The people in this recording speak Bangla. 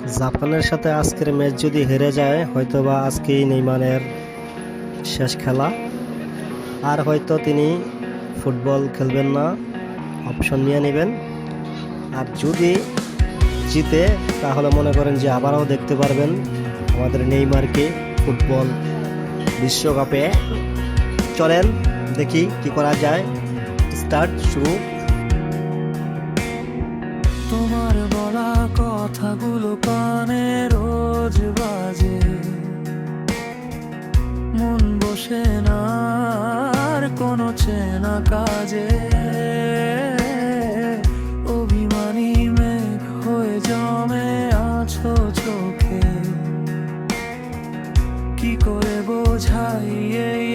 জাপানের সাথে আজকের ম্যাচ যদি হেরে যায়, হয়তোবা আজকেই নেইমারের শেষ খেলা। আর হয়তো তিনি ফুটবল খেলবেন না, অপশন নিয়ে নেবেন। আর যদি জিতে, তাহলে মনে করেন যে আবারও দেখতে পারবেন আমাদের নেইমারকে ফুটবল বিশ্বকাপে। চলেন দেখি কি করা যায়। স্টার্ট, শুরু। তোমার বলা কথাগুলো কানে রোজ বাজে, মন বসে না আর কোনো চেনা কাজে। অভিমানী মেঘ হয়ে জমে আছো চোখে, কি করে বোঝাই এই